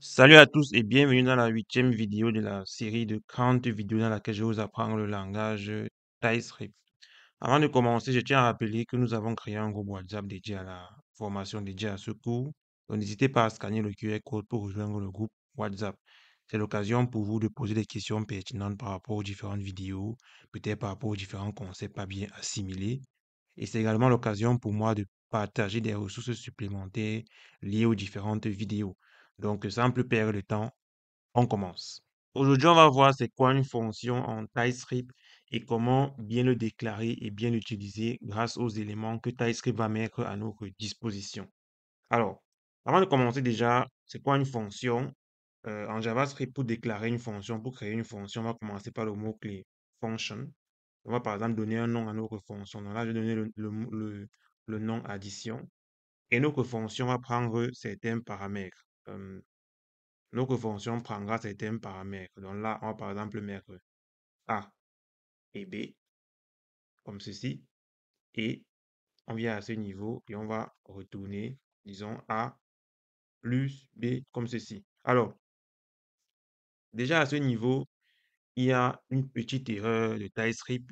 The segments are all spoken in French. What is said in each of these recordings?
Salut à tous et bienvenue dans la huitième vidéo de la série de 40 vidéos dans laquelle je vais vous apprendre le langage TypeScript. Avant de commencer, je tiens à rappeler que nous avons créé un groupe WhatsApp dédié à la formation, dédié à ce cours. Donc n'hésitez pas à scanner le QR code pour rejoindre le groupe WhatsApp. C'est l'occasion pour vous de poser des questions pertinentes par rapport aux différentes vidéos, peut-être par rapport aux différents concepts pas bien assimilés. Et c'est également l'occasion pour moi de partager des ressources supplémentaires liées aux différentes vidéos. Donc, sans plus perdre de temps, on commence. Aujourd'hui, on va voir c'est quoi une fonction en TypeScript et comment bien le déclarer et bien l'utiliser grâce aux éléments que TypeScript va mettre à notre disposition. Alors, avant de commencer déjà, c'est quoi une fonction? En JavaScript, pour déclarer une fonction, pour créer une fonction, on va commencer par le mot-clé function. On va par exemple donner un nom à notre fonction. Donc là, je vais donner le nom addition. Et notre fonction va prendre certains paramètres. Notre fonction prendra certains paramètres. Donc là, on va par exemple mettre A et B, comme ceci. Et on vient à ce niveau et on va retourner, disons, A plus B, comme ceci. Alors, déjà à ce niveau, il y a une petite erreur de TypeScript,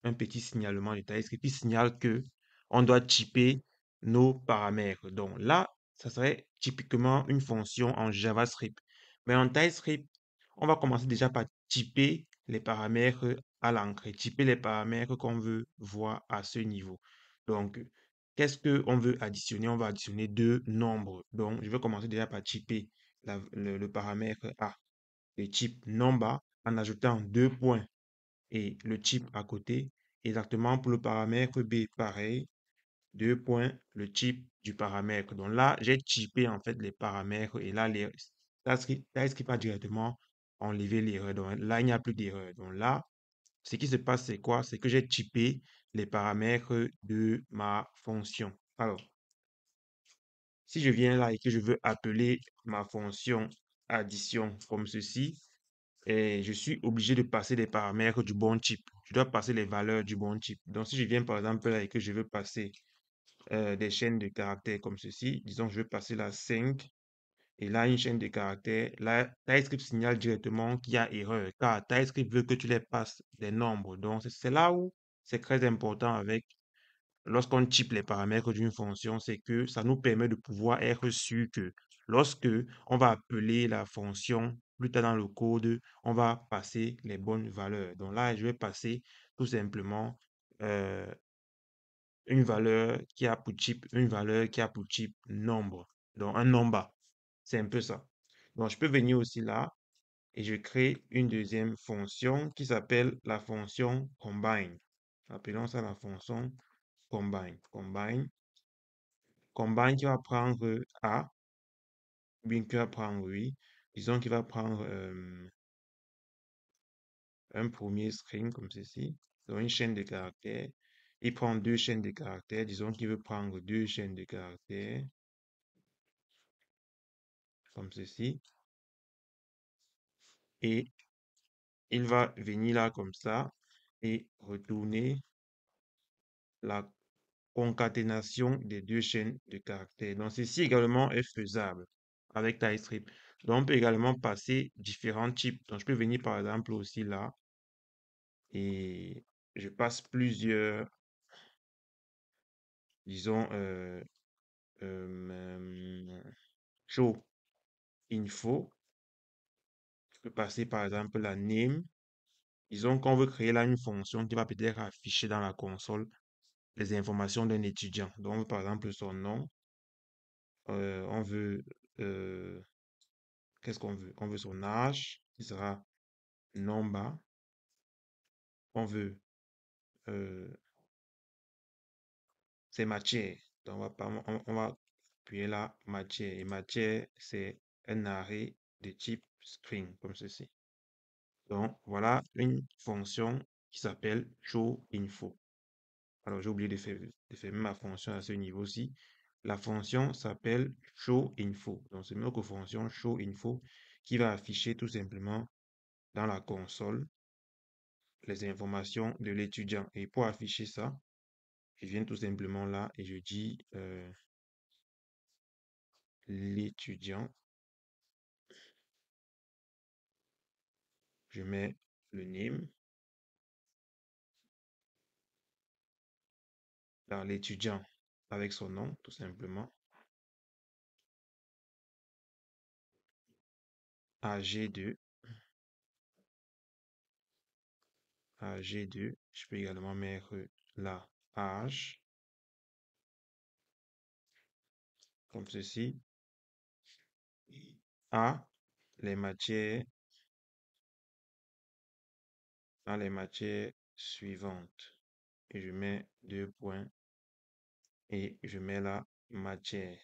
un petit signalement de TypeScript qui signale que on doit typer nos paramètres. Donc là, ça serait typiquement une fonction en JavaScript. Mais en TypeScript, on va commencer déjà par typer les paramètres à l'entrée, typer les paramètres qu'on veut voir à ce niveau. Donc, qu'est-ce qu'on veut additionner? On va additionner deux nombres. Donc, je vais commencer déjà par typer le paramètre A le type number en ajoutant deux points et le type à côté. Exactement pour le paramètre B, pareil, deux points, le type du paramètre. Donc là, j'ai typé en fait les paramètres et là, TypeScript a directement enlevé l'erreur. Donc là, il n'y a plus d'erreur. Donc là, ce qui se passe, c'est quoi? C'est que j'ai typé les paramètres de ma fonction. Alors, si je viens là et que je veux appeler ma fonction addition comme ceci, et je suis obligé de passer des paramètres du bon type. Je dois passer les valeurs du bon type. Donc, si je viens par exemple là et que je veux passer des chaînes de caractères comme ceci, disons que je veux passer la 5 et là une chaîne de caractères, là TypeScript signale directement qu'il y a erreur car TypeScript veut que tu les passes des nombres. Donc, c'est là où c'est très important avec lorsqu'on type les paramètres d'une fonction, c'est que ça nous permet de pouvoir être sûr que lorsque on va appeler la fonction plus tard dans le code, on va passer les bonnes valeurs. Donc là, je vais passer tout simplement euh, une valeur qui a pour type, une valeur qui a pour type nombre. Donc un number. C'est un peu ça. Donc je peux venir aussi là et je crée une deuxième fonction qui s'appelle la fonction combine. Appelons ça la fonction combine. Combine qui va prendre A, bien qui va prendre oui. Disons qu'il va prendre un premier string comme ceci, donc une chaîne de caractères. Il prend deux chaînes de caractères. Disons qu'il veut prendre deux chaînes de caractères comme ceci. Et il va venir là comme ça et retourner la concaténation des deux chaînes de caractères. Donc, ceci également est faisable avec TypeScript. Donc, on peut également passer différents types. Donc, je peux venir par exemple aussi là et je passe plusieurs, disons, show info. Je peux passer par exemple la name. Disons qu'on veut créer là une fonction qui va peut-être afficher dans la console les informations d'un étudiant. Donc, par exemple, son nom. On veut qu'est-ce qu'on veut? On veut son âge, qui sera number. On veut euh, ses matières. Donc, on va appuyer là, matière. Et matière, c'est un arrêt de type string, comme ceci. Donc, voilà une fonction qui s'appelle showInfo. Alors, j'ai oublié de fermer ma fonction à ce niveau-ci. La fonction s'appelle showInfo. Donc, c'est notre fonction showInfo qui va afficher tout simplement dans la console les informations de l'étudiant. Et pour afficher ça, je viens tout simplement là et je dis l'étudiant. Je mets le name dans l'étudiant avec son nom, tout simplement. AG2, AG2. Je peux également mettre la âge, comme ceci. A, les matières, dans les matières suivantes. Et je mets deux points et je mets la matière.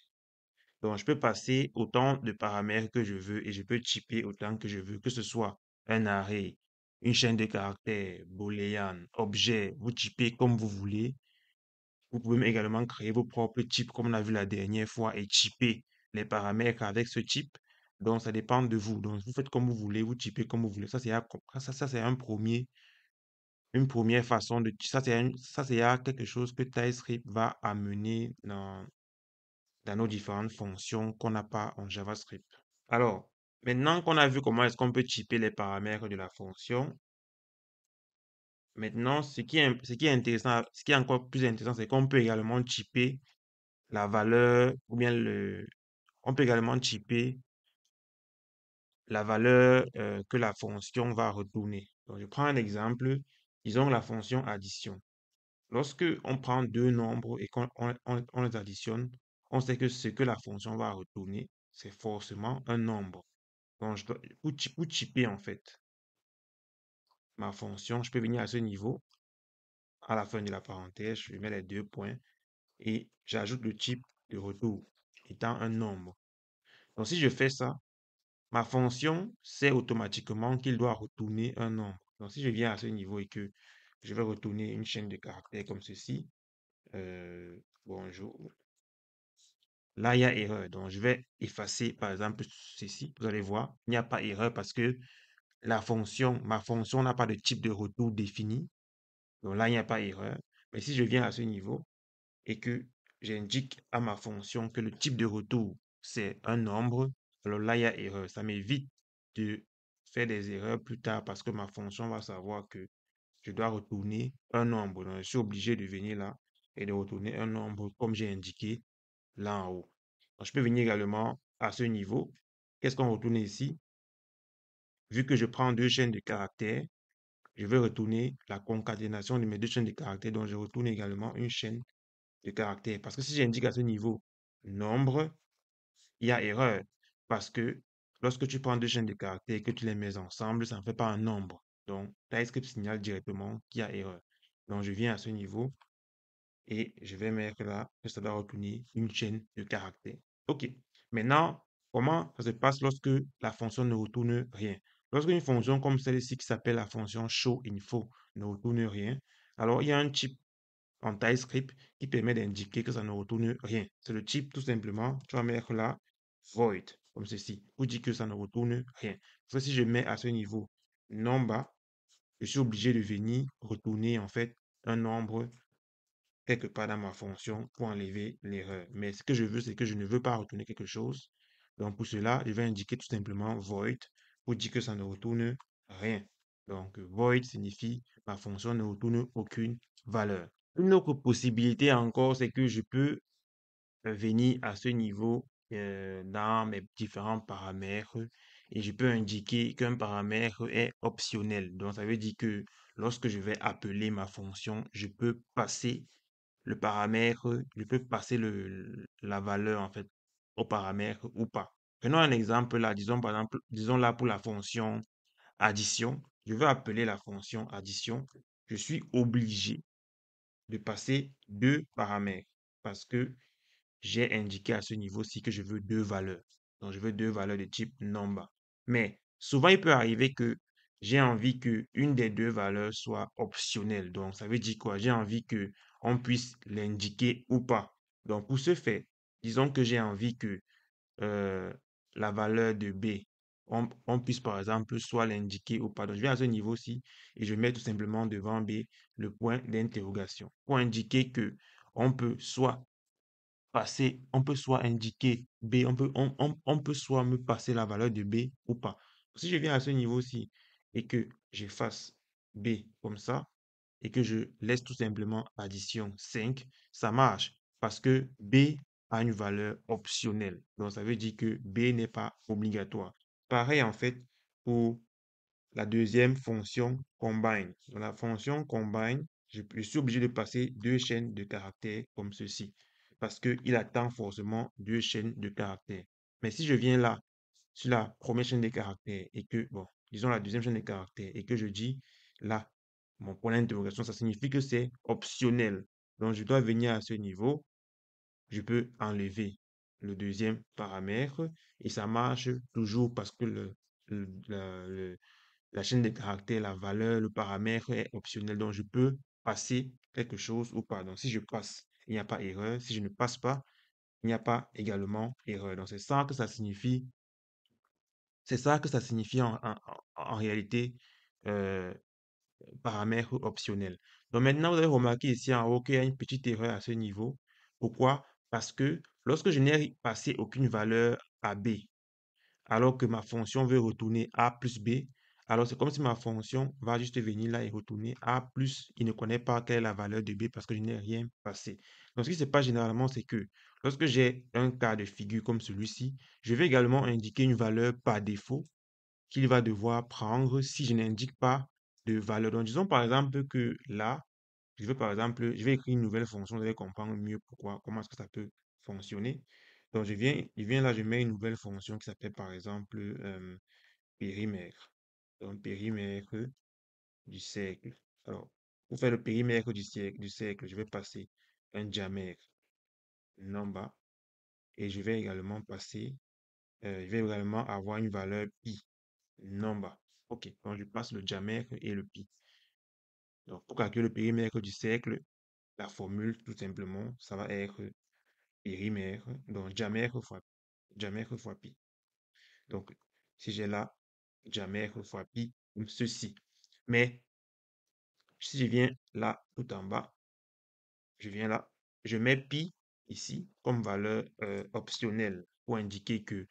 Donc, je peux passer autant de paramètres que je veux et je peux typer autant que je veux, que ce soit un array, une chaîne de caractères, booléen, objet, vous typez comme vous voulez. Vous pouvez également créer vos propres types comme on a vu la dernière fois et typer les paramètres avec ce type. Donc, ça dépend de vous. Donc, vous faites comme vous voulez, vous typez comme vous voulez. Ça, c'est une première façon de, ça, c'est quelque chose que TypeScript va amener dans nos différentes fonctions qu'on n'a pas en JavaScript. Alors, maintenant qu'on a vu comment est-ce qu'on peut typer les paramètres de la fonction, maintenant, ce qui est intéressant, ce qui est encore plus intéressant, c'est qu'on peut également typer la valeur ou bien on peut également typer la valeur que la fonction va retourner. Donc, je prends un exemple, disons la fonction addition. Lorsque on prend deux nombres et qu'on les additionne, on sait que ce que la fonction va retourner, c'est forcément un nombre. Donc, pour typer en fait ma fonction, je peux venir à ce niveau, à la fin de la parenthèse, je mets les deux points et j'ajoute le type de retour étant un nombre. Donc, si je fais ça, ma fonction sait automatiquement qu'il doit retourner un nombre. Donc, si je viens à ce niveau et que je vais retourner une chaîne de caractères comme ceci, bonjour. Là, il y a erreur. Donc, je vais effacer, par exemple, ceci. Vous allez voir, il n'y a pas erreur parce que ma fonction n'a pas de type de retour défini. Donc là, il n'y a pas erreur. Mais si je viens à ce niveau et que j'indique à ma fonction que le type de retour, c'est un nombre, alors là, il y a erreur. Ça m'évite de faire des erreurs plus tard parce que ma fonction va savoir que je dois retourner un nombre. Donc, je suis obligé de venir là et de retourner un nombre comme j'ai indiqué là en haut. Donc, je peux venir également à ce niveau. Qu'est-ce qu'on retourne ici? Vu que je prends deux chaînes de caractères, je vais retourner la concaténation de mes deux chaînes de caractères. Donc, je retourne également une chaîne de caractères. Parce que si j'indique à ce niveau nombre, il y a erreur. Parce que lorsque tu prends deux chaînes de caractères et que tu les mets ensemble, ça ne fait pas un nombre. Donc, TypeScript signale directement qu'il y a erreur. Donc, je viens à ce niveau et je vais mettre là que ça doit retourner une chaîne de caractères. OK. Maintenant, comment ça se passe lorsque la fonction ne retourne rien? Lorsque une fonction comme celle-ci qui s'appelle la fonction showInfo ne retourne rien, alors il y a un type en TypeScript qui permet d'indiquer que ça ne retourne rien. C'est le type tout simplement, tu vas mettre là void, comme ceci, pour dire que ça ne retourne rien. Parce que si je mets à ce niveau number, je suis obligé de venir retourner en fait un nombre quelque part dans ma fonction pour enlever l'erreur. Mais ce que je veux, c'est que je ne veux pas retourner quelque chose. Donc, pour cela, je vais indiquer tout simplement void pour dire que ça ne retourne rien. Donc, void signifie ma fonction ne retourne aucune valeur. Une autre possibilité encore, c'est que je peux venir à ce niveau dans mes différents paramètres et je peux indiquer qu'un paramètre est optionnel. Donc, ça veut dire que lorsque je vais appeler ma fonction, je peux passer le paramètre, je peux passer la valeur en fait au paramètre ou pas. Prenons un exemple là, disons par exemple, disons là pour la fonction addition, je veux appeler la fonction addition, je suis obligé de passer deux paramètres parce que j'ai indiqué à ce niveau-ci que je veux deux valeurs. Donc, je veux deux valeurs de type number. Mais souvent, il peut arriver que j'ai envie que une des deux valeurs soit optionnelle. Donc, ça veut dire quoi? J'ai envie que on puisse l'indiquer ou pas. Donc, pour ce fait, disons que j'ai envie que euh, la valeur de B, on puisse par exemple soit l'indiquer ou pas. Donc, je vais à ce niveau-ci et je mets tout simplement devant B le point d'interrogation pour indiquer que on peut soit on peut soit indiquer B, on peut soit me passer la valeur de B ou pas. Si je viens à ce niveau-ci et que j'efface B comme ça et que je laisse tout simplement addition 5, ça marche parce que B a une valeur optionnelle. Donc, ça veut dire que B n'est pas obligatoire. Pareil, en fait, pour la deuxième fonction combine. Dans la fonction combine, je suis obligé de passer deux chaînes de caractères comme ceci parce qu'il attend forcément deux chaînes de caractères. Mais si je viens là, sur la première chaîne de caractères et que, bon, disons la deuxième chaîne de caractères et que je dis là, mon point d'interrogation, ça signifie que c'est optionnel. Donc, je dois venir à ce niveau, je peux enlever le deuxième paramètre et ça marche toujours parce que la chaîne de caractères, la valeur, le paramètre est optionnel. Donc, je peux passer quelque chose ou pas. Donc, si je passe, il n'y a pas erreur. Si je ne passe pas, il n'y a pas également erreur. Donc, c'est ça que ça signifie. C'est ça que ça signifie en réalité, euh, paramètre optionnel. Donc, maintenant, vous avez remarqué ici en haut qu'il y a une petite erreur à ce niveau. Pourquoi? Parce que lorsque je n'ai passé aucune valeur à B, alors que ma fonction veut retourner A plus B. Alors, c'est comme si ma fonction va juste venir là et retourner A plus, il ne connaît pas quelle est la valeur de B parce que je n'ai rien passé. Donc, ce qui se passe généralement, c'est que lorsque j'ai un cas de figure comme celui-ci, je vais également indiquer une valeur par défaut qu'il va devoir prendre si je n'indique pas de valeur. Donc, disons par exemple que là, je vais écrire une nouvelle fonction, vous allez comprendre mieux pourquoi, comment est-ce que ça peut fonctionner. Donc, je viens là, je mets une nouvelle fonction qui s'appelle par exemple périmètre. Donc, périmètre du cercle. Alors, pour faire le périmètre du cercle, je vais passer un diamètre number et je vais également avoir une valeur pi number. OK, donc je passe le diamètre et le pi. Donc, pour calculer le périmètre du cercle, la formule, tout simplement, ça va être périmètre, donc diamètre fois pi. Donc, si j'ai là diamètre fois pi, comme ceci. Mais si je viens là, tout en bas, je viens là, je mets pi ici comme valeur optionnelle pour indiquer que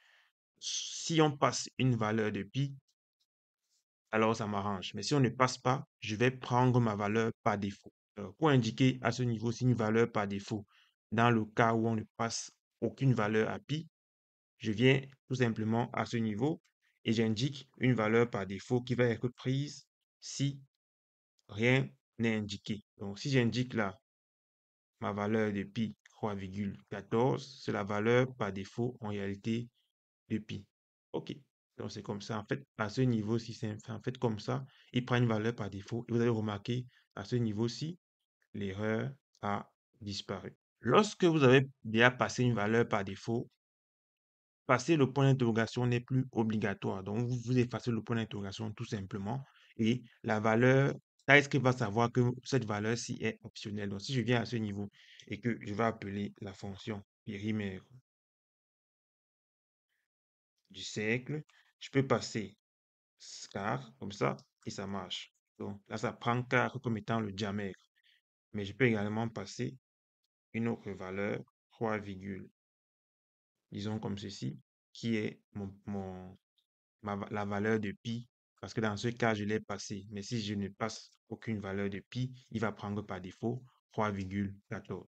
si on passe une valeur de pi, alors ça m'arrange. Mais si on ne passe pas, je vais prendre ma valeur par défaut. Pour indiquer à ce niveau-ci une valeur par défaut, dans le cas où on ne passe aucune valeur à pi, je viens tout simplement à ce niveau et j'indique une valeur par défaut qui va être prise si rien n'est indiqué. Donc, si j'indique là ma valeur de pi 3,14, c'est la valeur par défaut en réalité de pi. OK. Donc, c'est comme ça. En fait, à ce niveau-ci, c'est en fait comme ça. Il prend une valeur par défaut. Et vous avez remarqué, à ce niveau-ci, l'erreur a disparu. Lorsque vous avez déjà passé une valeur par défaut, passer le point d'interrogation n'est plus obligatoire. Donc, vous effacez le point d'interrogation tout simplement. Et la valeur, TypeScript va savoir que cette valeur-ci est optionnelle. Donc, si je viens à ce niveau et que je vais appeler la fonction périmètre du cercle, je peux passer car comme ça et ça marche. Donc, là, ça prend car comme étant le diamètre. Mais je peux également passer une autre valeur, 3, disons comme ceci, qui est la valeur de pi, parce que dans ce cas, je l'ai passé. Mais si je ne passe aucune valeur de pi, il va prendre par défaut 3,14.